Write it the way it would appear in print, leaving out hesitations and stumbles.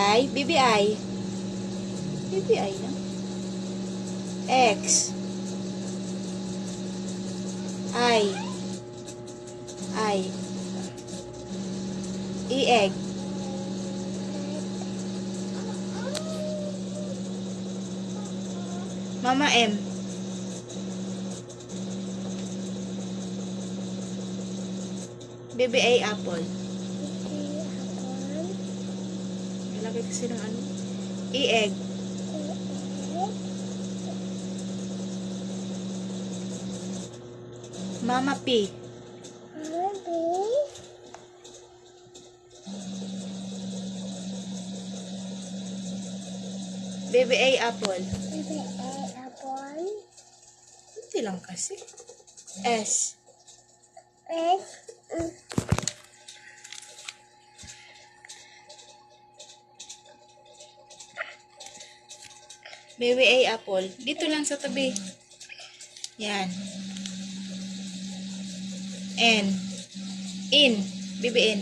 BBI. BBI na. X. I. Egg. Mama M. BBA apple. Nalagay kasi ng ano? Egg. Mama P. BBA apple. Hindi lang kasi. S. BBA apple. Dito lang sa tabi. Yan. N. In. BBN.